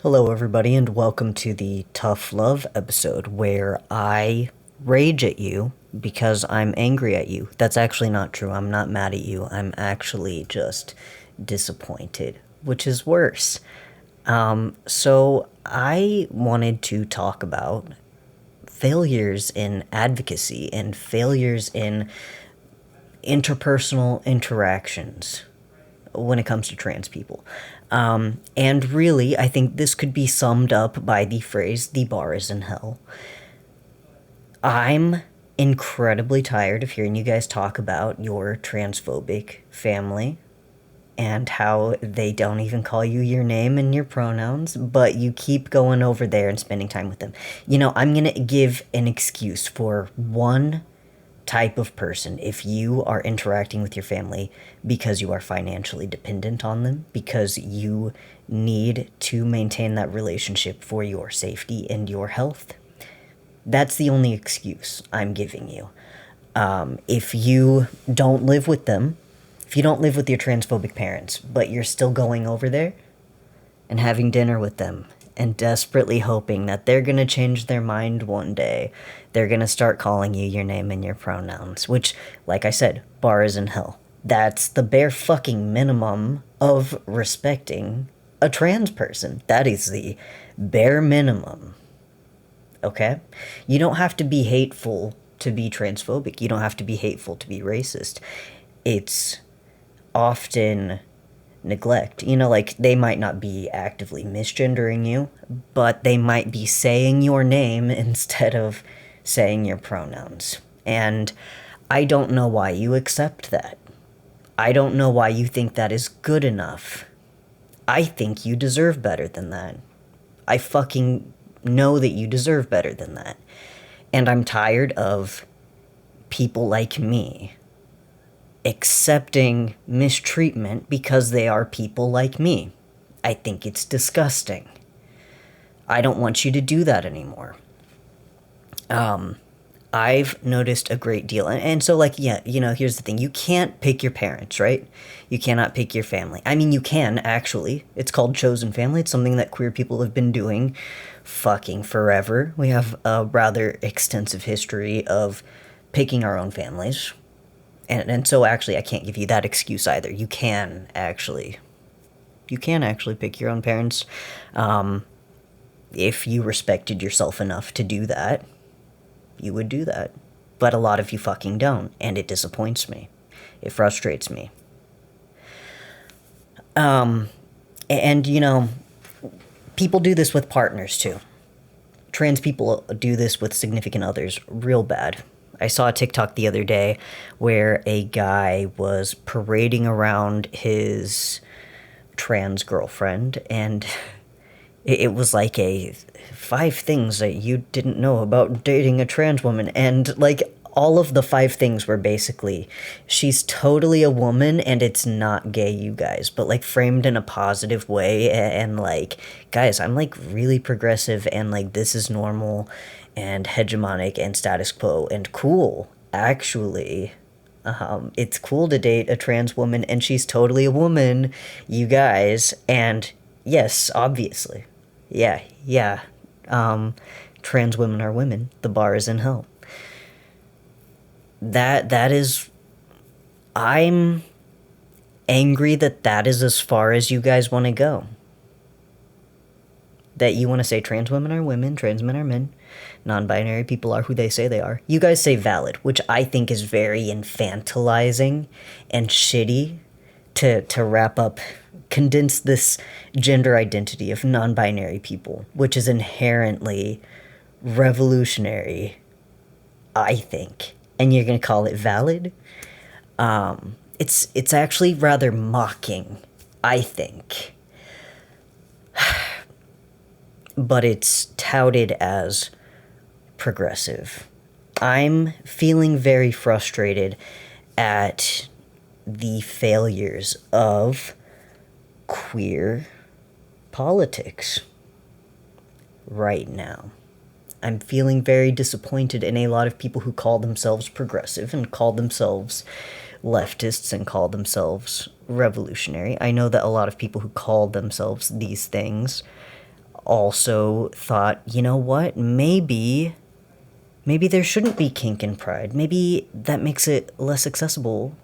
Hello, everybody, and welcome to the Tough Love episode where I rage at you because I'm angry at you. That's actually not true. I'm not mad at you. I'm actually just disappointed, which is worse. So I wanted to talk about failures in advocacy and failures in interpersonal interactions when it comes to trans people. And really, I think this could be summed up by the phrase, the bar is in hell. I'm incredibly tired of hearing you guys talk about your transphobic family and how they don't even call you your name and your pronouns, but you keep going over there and spending time with them. I'm gonna give an excuse for one type of person if you are interacting with your family because you are financially dependent on them, because you need to maintain that relationship for your safety and your health. That's the only excuse I'm giving you. If you don't live with them, if you don't live with your transphobic parents, but you're still going over there and having dinner with them and desperately hoping that they're gonna change their mind one day, they're gonna start calling you your name and your pronouns, which, like I said, bar is in hell. That's the bare fucking minimum of respecting a trans person. That is the bare minimum. Okay? You don't have to be hateful to be transphobic. You don't have to be hateful to be racist. It's often neglect. Like they might not be actively misgendering you, but they might be saying your name instead of saying your pronouns. And I don't know why you accept that. I don't know why you think that is good enough. I think you deserve better than that. I fucking know that you deserve better than that. And I'm tired of people like me accepting mistreatment because they are people like me. I think it's disgusting. I don't want you to do that anymore. I've noticed a great deal. And so, like, yeah, here's the thing. You can't pick your parents, right? You cannot pick your family. I mean, you can, actually. It's called chosen family. It's something that queer people have been doing fucking forever. We have a rather extensive history of picking our own families. And so, actually, I can't give you that excuse either. You can actually pick your own parents. If you respected yourself enough to do that, you would do that. But a lot of you fucking don't, and it disappoints me. It frustrates me. And people do this with partners too. Trans people do this with significant others real bad. I saw a TikTok the other day where a guy was parading around his trans girlfriend, and it was like a 5 things that you didn't know about dating a trans woman. And like all of the 5 things were basically, she's totally a woman and it's not gay, you guys, but like framed in a positive way. And like, guys, I'm like really progressive and like this is normal and hegemonic and status quo and cool, actually. It's cool to date a trans woman and she's totally a woman, you guys. And yes, obviously. Yeah, yeah. Trans women are women. The bar is in hell. That is, I'm angry that is as far as you guys want to go. That you want to say trans women are women, trans men are men, non-binary people are who they say they are. You guys say valid, which I think is very infantilizing and shitty to wrap up, condense this gender identity of non-binary people, which is inherently revolutionary, I think. And you're gonna call it valid? It's actually rather mocking, I think. But it's touted as progressive. I'm feeling very frustrated at the failures of queer politics right now. I'm feeling very disappointed in a lot of people who call themselves progressive and call themselves leftists and call themselves revolutionary. I know that a lot of people who call themselves these things also thought, you know what, maybe there shouldn't be kink and pride. Maybe that makes it less accessible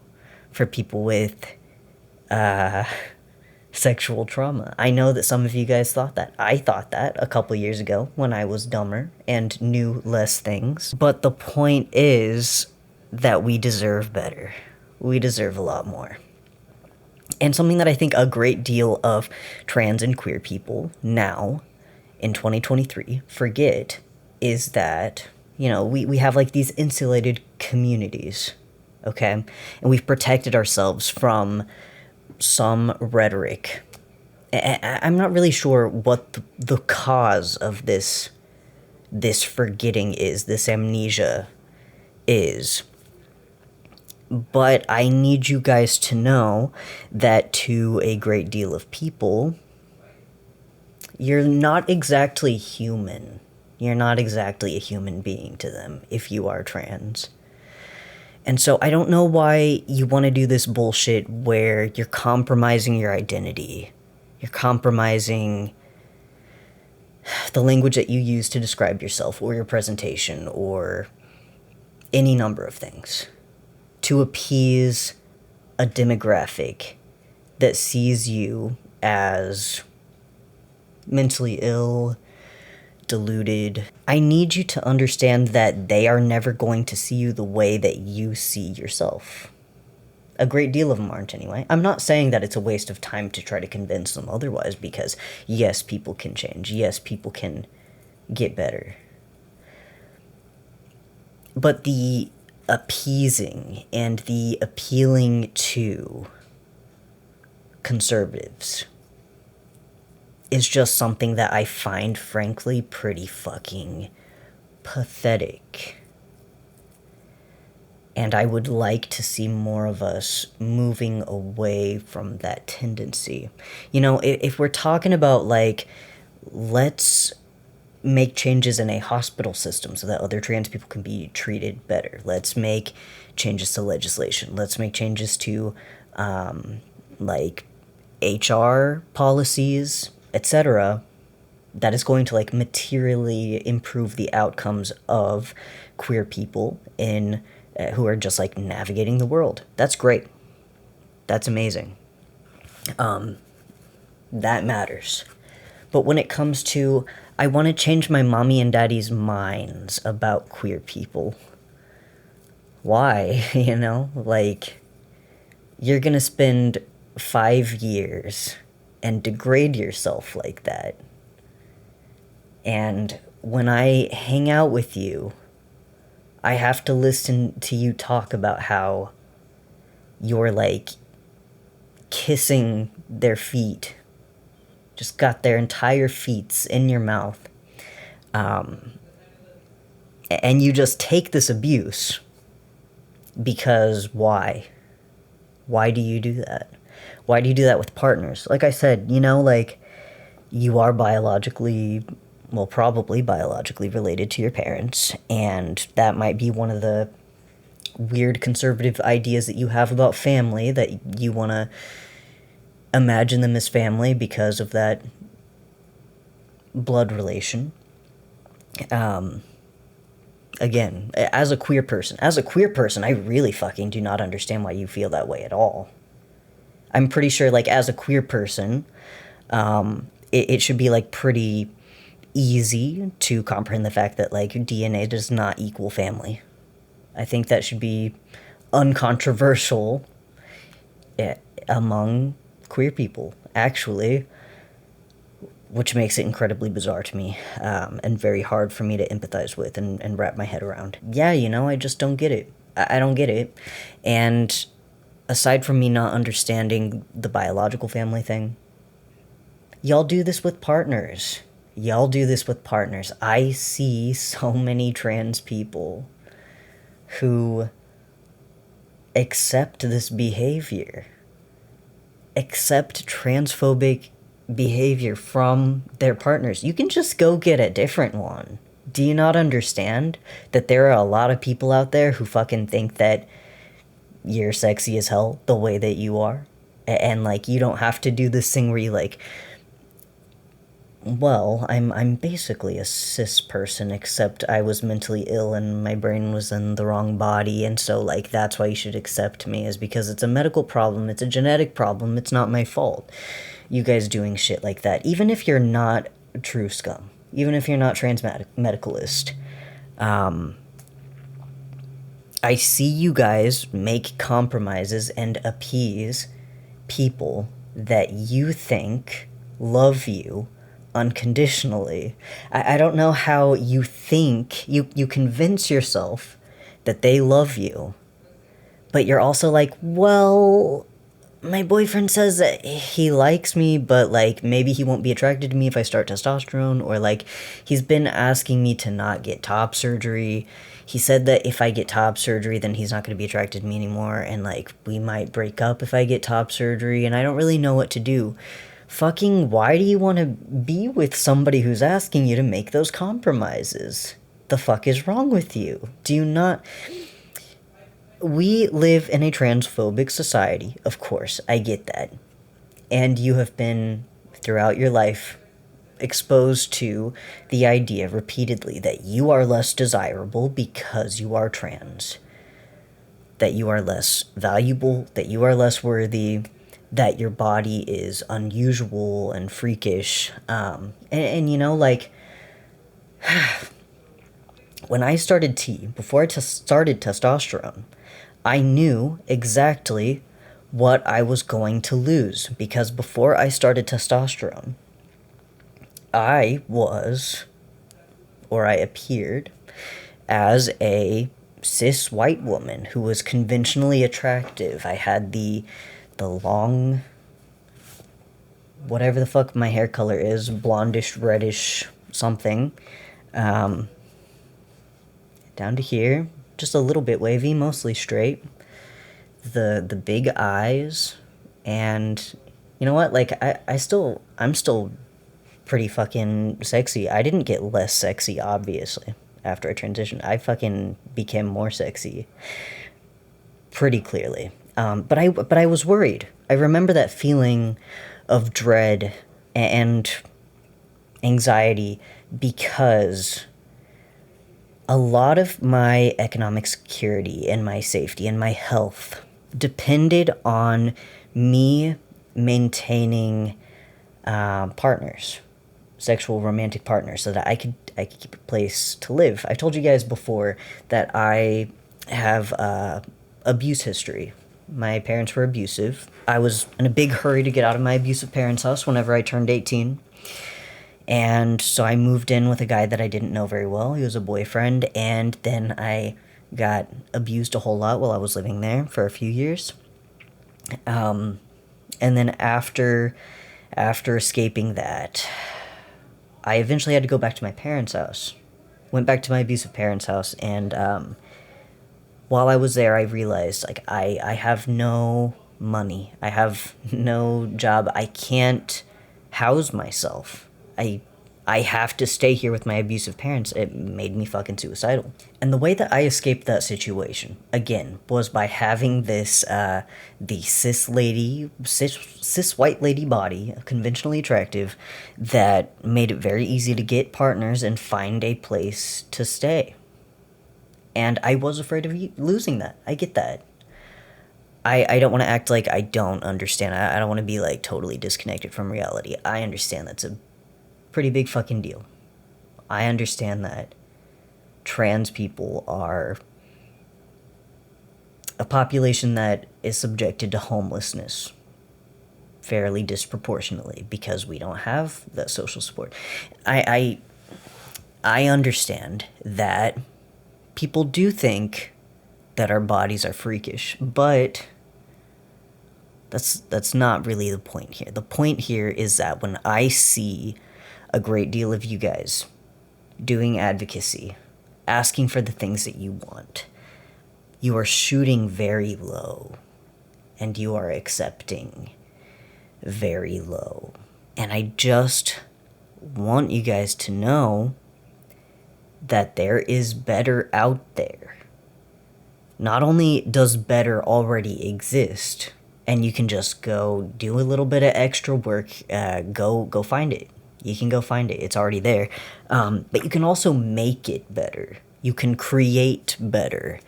for people with sexual trauma. I know that some of you guys thought that. I thought that a couple years ago when I was dumber and knew less things. But the point is that we deserve better. We deserve a lot more. And something that I think a great deal of trans and queer people now in 2023 forget is that, you know, we have like these insulated communities, okay? And we've protected ourselves from some rhetoric. I'm not really sure what the cause of this forgetting is, this amnesia is. But I need you guys to know that to a great deal of people, you're not exactly human. You're not exactly a human being to them if you are trans. And so I don't know why you want to do this bullshit where you're compromising your identity. You're compromising the language that you use to describe yourself or your presentation or any number of things to appease a demographic that sees you as mentally ill, deluded. I need you to understand that they are never going to see you the way that you see yourself. A great deal of them aren't anyway. I'm not saying that it's a waste of time to try to convince them otherwise, because yes, people can change. Yes, people can get better. But the appeasing and the appealing to conservatives is just something that I find, frankly, pretty fucking pathetic. And I would like to see more of us moving away from that tendency. You know, if we're talking about, like, let's make changes in a hospital system so that other trans people can be treated better. Let's make changes to legislation. Let's make changes to, like, HR policies, etc., that is going to, like, materially improve the outcomes of queer people in who are just, like, navigating the world. That's great. That's amazing. That matters. But when it comes to, I want to change my mommy and daddy's minds about queer people. Why? You know? Like, you're gonna spend 5 years and degrade yourself like that. And when I hang out with you, I have to listen to you talk about how you're, like, kissing their feet. Just got their entire feets in your mouth. And you just take this abuse. Because why? Why do you do that? Why do you do that with partners? Like I said, you know, like, you are biologically, well, probably biologically related to your parents, and that might be one of the weird conservative ideas that you have about family, that you want to imagine them as family because of that blood relation. Again, as a queer person, I really fucking do not understand why you feel that way at all. I'm pretty sure, like, as a queer person, it should be, like, pretty easy to comprehend the fact that, like, DNA does not equal family. I think that should be uncontroversial among queer people, actually, which makes it incredibly bizarre to me, and very hard for me to empathize with and wrap my head around. Yeah, you know, I just don't get it. I don't get it. And aside from me not understanding the biological family thing, y'all do this with partners. I see so many trans people who accept this behavior, accept transphobic behavior from their partners. You can just go get a different one. Do you not understand that there are a lot of people out there who fucking think that you're sexy as hell the way that you are? And, like, you don't have to do this thing where you, like, Well, I'm basically a cis person, except I was mentally ill and my brain was in the wrong body, and so like that's why you should accept me, is because it's a medical problem, it's a genetic problem, it's not my fault. You guys doing shit like that, even if you're not true scum, even if you're not medicalist. I see you guys make compromises and appease people that you think love you unconditionally. I don't know how you think, you convince yourself that they love you, but you're also like, well, my boyfriend says that he likes me, but like maybe he won't be attracted to me if I start testosterone, or like he's been asking me to not get top surgery. He said that if I get top surgery, then he's not going to be attracted to me anymore, and like we might break up if I get top surgery, and I don't really know what to do. Fucking, why do you want to be with somebody who's asking you to make those compromises? The fuck is wrong with you? Do you not. We live in a transphobic society, of course, I get that. And you have been, throughout your life, exposed to the idea repeatedly that you are less desirable because you are trans, that you are less valuable, that you are less worthy, that your body is unusual and freakish. And you know, like, when I started T, before I started testosterone, I knew exactly what I was going to lose, because before I started testosterone, I was, or I appeared, as a cis white woman who was conventionally attractive. I had the long, whatever the fuck my hair color is, blondish, reddish, something, down to here, just a little bit wavy, mostly straight. The big eyes, and you know what? Like I'm still pretty fucking sexy. I didn't get less sexy, obviously, after I transitioned. I fucking became more sexy pretty clearly. But I was worried. I remember that feeling of dread and anxiety, because a lot of my economic security and my safety and my health depended on me maintaining partners, sexual romantic partners, so that I could keep a place to live. I told you guys before that I have abuse history. My parents were abusive. I was in a big hurry to get out of my abusive parents' house whenever I turned 18. And so I moved in with a guy that I didn't know very well. He was a boyfriend, and then I got abused a whole lot while I was living there for a few years. And then after escaping that, I eventually had to go back to my parents' house. Went back to my abusive parents' house, and while I was there, I realized, like, I have no money. I have no job. I can't house myself. I have to stay here with my abusive parents. It made me fucking suicidal. And the way that I escaped that situation, again, was by having this, the cis white lady body, conventionally attractive, that made it very easy to get partners and find a place to stay. And I was afraid of losing that. I get that. I don't want to act like I don't understand. I don't want to be, like, totally disconnected from reality. I understand that's a pretty big fucking deal. I understand that trans people are a population that is subjected to homelessness fairly disproportionately because we don't have that social support. I understand that people do think that our bodies are freakish, but that's not really the point here. The point here is that when I see a great deal of you guys doing advocacy, asking for the things that you want, you are shooting very low, and you are accepting very low. And I just want you guys to know that there is better out there. Not only does better already exist, and you can just go do a little bit of extra work, go find it. You can go find it. It's already there. But you can also make it better. You can create better.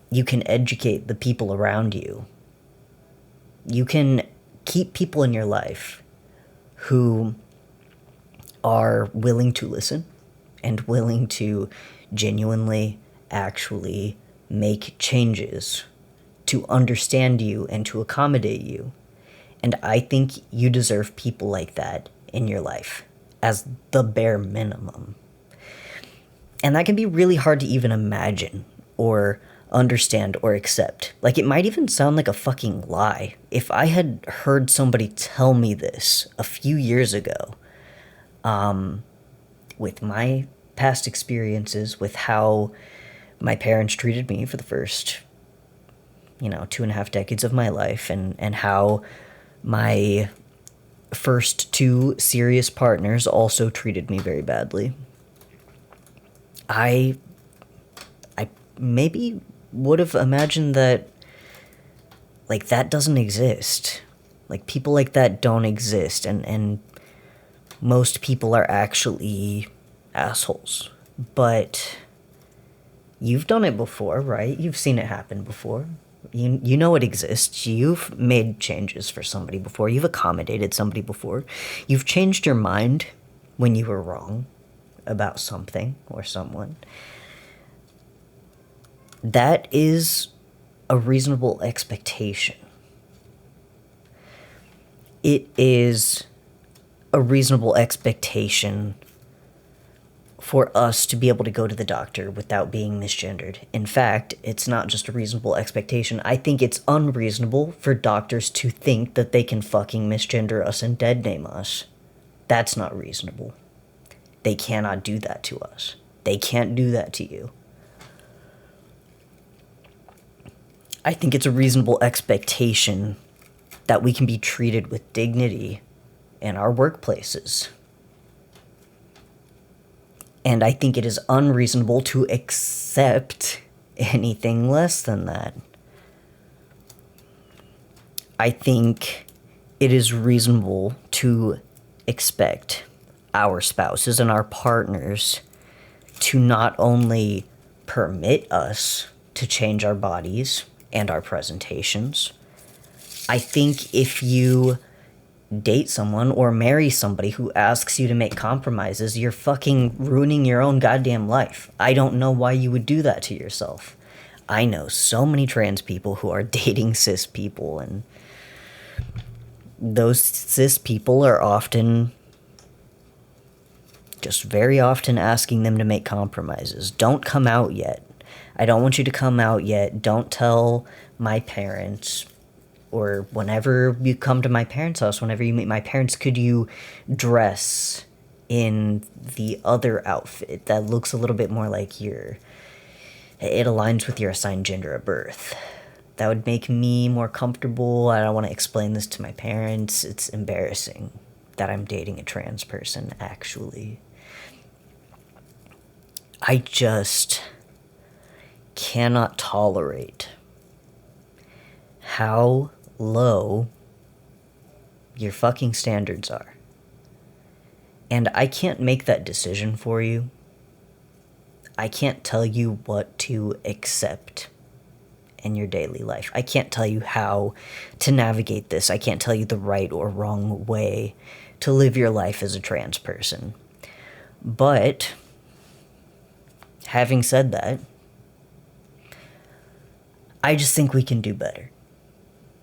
You can educate the people around you. You can keep people in your life who are willing to listen and willing to genuinely, actually make changes to understand you and to accommodate you. And I think you deserve people like that in your life as the bare minimum. And that can be really hard to even imagine or understand or accept. Like, it might even sound like a fucking lie. If I had heard somebody tell me this a few years ago, with my past experiences, with how my parents treated me for the first, 2.5 decades of my life, and how my first 2 serious partners also treated me very badly, I maybe would have imagined that, like, that doesn't exist. Like, people like that don't exist, and most people are actually assholes. But you've done it before, right? You've seen it happen before. You know it exists. You've made changes for somebody before. You've accommodated somebody before. You've changed your mind when you were wrong about something or someone. That is a reasonable expectation. It is a reasonable expectation for us to be able to go to the doctor without being misgendered. In fact, it's not just a reasonable expectation. I think it's unreasonable for doctors to think that they can fucking misgender us and dead name us. That's not reasonable. They cannot do that to us. They can't do that to you. I think it's a reasonable expectation that we can be treated with dignity in our workplaces. And I think it is unreasonable to accept anything less than that. I think it is reasonable to expect our spouses and our partners to not only permit us to change our bodies and our presentations. I think if you date someone or marry somebody who asks you to make compromises, you're fucking ruining your own goddamn life. I don't know why you would do that to yourself. I know so many trans people who are dating cis people, and those cis people are often, just very often, asking them to make compromises. Don't come out yet. I don't want you to come out yet. Don't tell my parents. Or whenever you come to my parents' house, whenever you meet my parents, could you dress in the other outfit that looks a little bit more like it aligns with your assigned gender at birth? That would make me more comfortable. I don't want to explain this to my parents. It's embarrassing that I'm dating a trans person, actually. I just cannot tolerate how low your fucking standards are. And I can't make that decision for you. I can't tell you what to accept in your daily life. I can't tell you how to navigate this. I can't tell you the right or wrong way to live your life as a trans person. But having said that, I just think we can do better.